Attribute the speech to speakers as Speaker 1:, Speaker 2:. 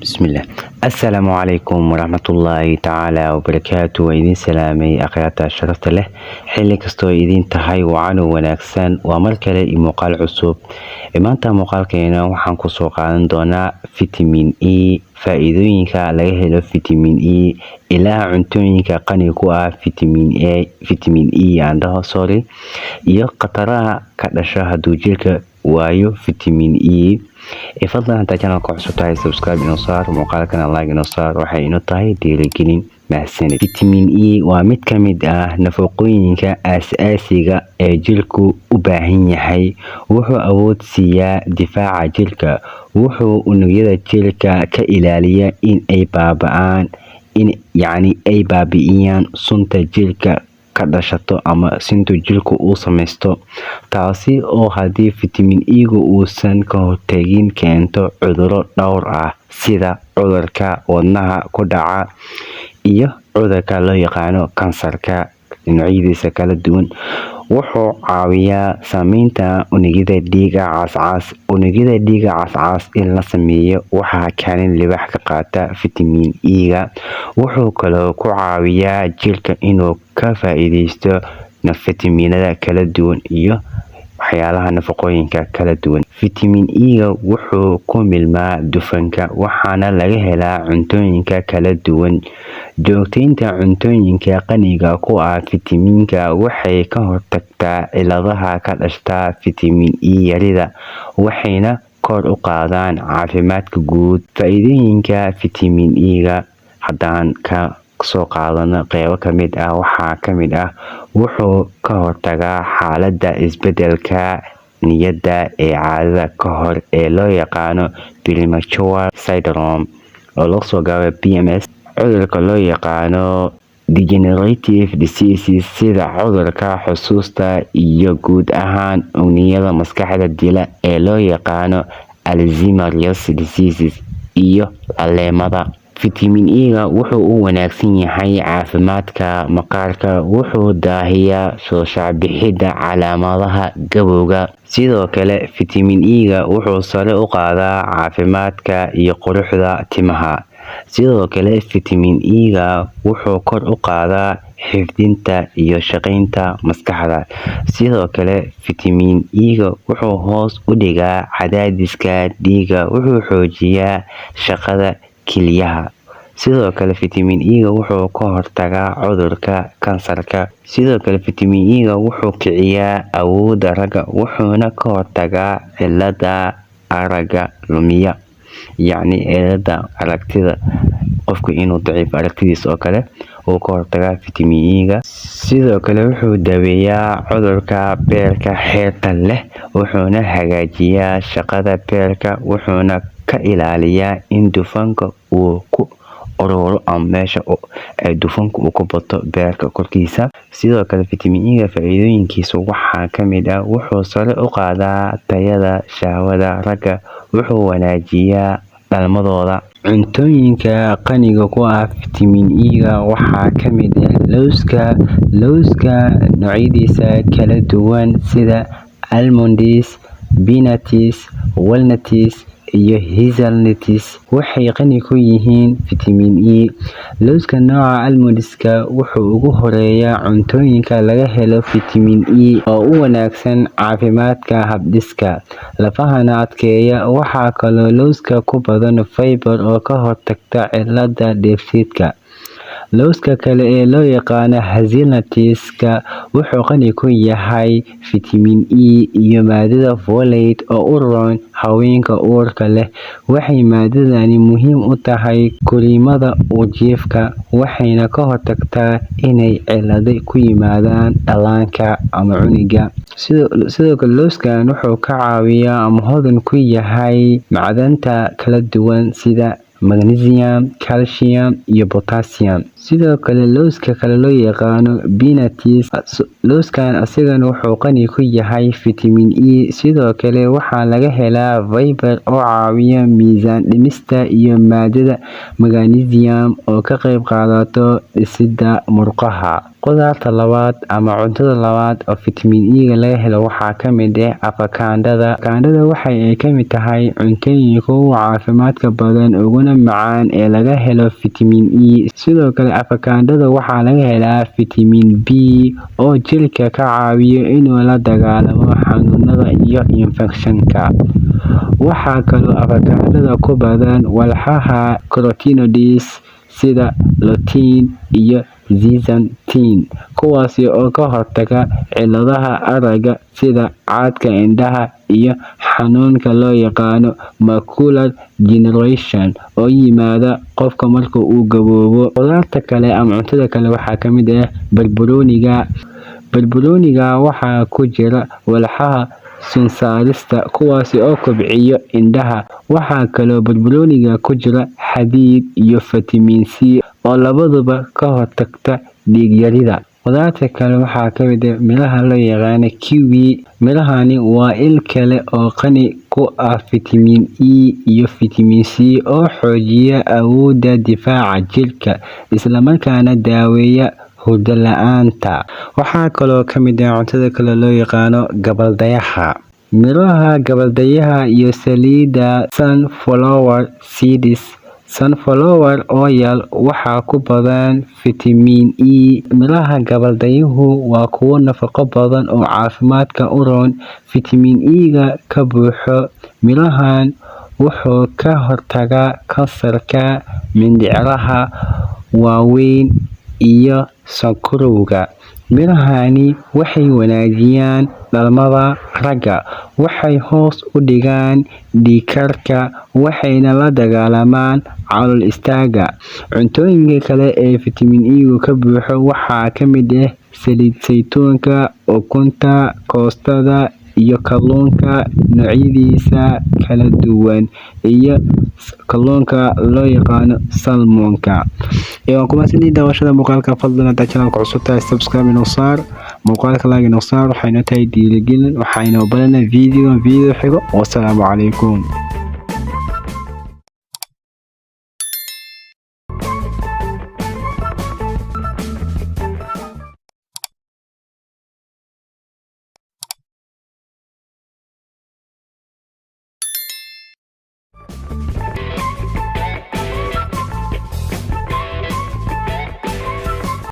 Speaker 1: Bismillah. Assalaamu calaykum waraxmatullaahi tacaala wabarakaatu. Waa idin salaamay akhyaarta sharafta leh xilli kastoo idin tahay wacan wanaagsan. Waa mar kale iyo muuqaal cusub. Maanta muuqaalkeena waxaan ku soo qaadan doonaa vitamin E, faa'iidooyinka laga helo vitamin E, ilaha cuntooyinka qani ku ah vitamin E iyo khataraha ka dhasha hadduu jirka waayo vitamin E. fadlan hadaa channelka cusub tahay subscribe inoo saar, muuqaalkana like inoo saar, waxay inoo tahay dhiirigelin. mahadsanid. Vitamin E waa mid ka mid ah nafaqooyinka aasaasiga ee jirku u baahan yahay. Wuxuu awood siiyaa difaaca jirka, wuxuu unugyada jirka ka ilaaliyaa in ay baabi'iyaan sunta jirka ka dhashato ama sunta jirku uu samaysto, taasi oo haddii vitamin E-gu uusan ka hortagin keento cudurro dhowr ah sida cudurka wadnaha ku dhaca iyo cudurka loo yaqaano kansarka noocyadiisa kala duwan. Wuxuu caawiyaa sameynta unugyada dhiigga cascas. Unugyada dhiigga cascas in la sameeyo waxaa kaalin libaax ka qaata vitamin E-ga. Wuxuu kaloo ku caawiyaa jirka inuu ka faa'iideysto fitamiinada kala duwan iyo waxyaalaha nafaqooyinka kala duwan. Vitamin E-ga wuxuu ku milmaa dufanka, waxaana laga helaa cuntooyinka kala duwan. Joogteynta cuntooyinka qaniga ku ah fitamiinka waxay ka hortagtaa cilladaha ka dhasha vitamin E yarida, waxayna kor u qaadaan caafimaadka guud. Faa'iidooyinka vitamin E-ga haddaan ka soo qaadano qaybo ka mid ah waxaa ka mid ah wuxuu ka hortagaa xaaladda isbeddelka niyadda ee caadada ka hor ee loo yaqaano premature syndrome oo loo soo gaabo PMS. Cudurka loo yaqaano degenerative diseases sida cudurka xusuusta iyo guud ahaan unugyada maskaxda dila ee loo yaqaano Alzheimer's disease iyo caleemada. Vitamin E-ga wuxuu u wanaagsan yahay caafimaadka maqaarka, wuxuu daahiyaa soo shaacbixidda calaamadaha gabowga. Sidoo kale vitamin E-ga wuxuu sare u qaadaa caafimaadka iyo quruxda timaha. Sidoo kale vitamin E-ga wuxuu kor u qaadaa xifdinta iyo shaqaynta maskaxda. Sidoo kale vitamin E-ga wuxuu hoos u dhigaa cadaadiska dhiigga, wuxuu xoojiyaa shaqada kilyaha. Sidoo kale vitamin E-ga wuxuu ka hortagaa cudurka kansarka. Sidoo kale vitamin E-ga wuxuu kiciyaa awoodda ragga, wuxuuna ka hortagaa cilada aragga lumiya, cilada aragtida, qofku inuu daciif aragtidiisa oo kale uu ka hortagaa vitamin E-ga. Sidoo kale wuxuu daweeyaa cudurka beerka xeerta leh, wuxuuna hagaajiyaa shaqada beerka, wuxuuna ka ilaaliyaa in dufanka uu ku ururo ama meesha dufanku uu ku bato beerka korkiisa. Sidoo kale vitamin E-ga faa'iidooyinkiisa waxaa ka mid ah wuxuu sare u qaadaa tayada shahwada ragga, wuxuu wanaajiyaa dhalmadooda. Cuntooyinka qaniga ku ah vitamin E-ga waxaa ka mid ah lowska noocyadiisa kala duwan sida almonds, peanuts, walnuts iyo hazelnuts waxay qani ku yihiin vitamin E. Lowska nooca almondska wuxuu ugu horeeyaa cuntooyinka laga helo vitamin E oo u wanaagsan caafimaadka habdhiska, lafahana adkeeya. Waxaa kaloo lowska ku badan fiber oo ka hortagta cilada dheefshiidka. Lowska kale ee loo yaqaan hazelnuts-ka wuxuu qani ku yahay vitamin E iyo maadada folate oo u roon haweenka uurka leh. Waxay maadadani muhiim u tahay korriimada uurjiifka, waxayna ka hortagtaa inay cillado ku yimaadaan dhallaanka ama cunuga. Sidoo kale lowskan wuxuu ka caawiyaa ama hodan ku yahay macdanta kala duwan sida magnesium, calcium iyo potassium. sidoo kale lowska kale loo yaqaano peanuts, lowskan asigana wuxuu qani ku yahay vitamin E. sidoo kale waxaa laga helaa fiber oo caawiya miisaan dhimista iyo maadada magnesium oo ka qayb qaadato dhisidda murqaha. Qudaarta labaad ama cuntada labaad oo vitamin E laga helo waxaa ka mid ah avocado-da. Avocado waxa ay ka mid tahay cuntooyinka ugu caafimaadka badan uguna macaan ee laga helo vitamin E. sidoo kale avocado waxaa laga helaa vitamin B oo jirka ka caawiya inuu la dagaallamo xanuunada iyo infekshanka. Waxaa kaloo avocado ku badan walxaha carotenoids sida lutein iyo zeaxanthin, kuwaas oo ka hortaga cilladaha aragga sida caadka indhaha iyo xanuunka loo yaqaan macular degeneration oo yimaada qofka marka uu gaboobo. Qudaarta kale ama cuntada kale waxaa ka mid ah barbarooniga. Barbarooniga waxaa ku jira walxaha sun saarista kuwaas oo kobciya indhaha. Waxaa kaloo barbarooniga ku jira xadiid iyo vitamin C oo labaduba ka hortaga dhiig-yarida. Qudaarta kale waxaa ka mid ah miraha loo yaqaan kiwi. Mirahani waa il kale oo qani ku ah vitamin E iyo vitamin C oo xoojiya awoodda difaaca jirka isla markaana daaweeya hurdo la'aanta. Waxaa kaloo ka mid ah cuntada kale loo yaqaan gabbaldayaha. Miraha gabbaldayaha iyo saliidda sunflower seeds. Sunflower oil waxaa ku badan vitamin E. Miraha gabaldayuhu waa kuwo nafaqo badan oo caafimaadka u roon. Vitamin E-ga ka buuxo mirahan wuxuu ka hortagaa kansarka mindhicirada waaweyn iyo sonkorowga. Mirahani waxay wanaajiyaan dhalmada ragga, waxay hoos u dhigaan dhiig-karka, waxayna la dagaallamaan calool istaagga. Cuntooyinka kale ee vitamin E-gu ka buuxo waxaa ka mid ah saliid saytuunka, ukunta, koostada, iyo kalluunka noocyadiisa kala duwan iyo kalluunka loo yaqaan salmonka. Waan ku mahadsantihiin daawashada muuqaalka. Fadlan haddaad channelka cusub tahay subscribe inoo saar, muuqaalka like inoo saar, waxayna tahay dhiirigelin. Waxayna baranaa video xigo. Wassalaamu calaykum.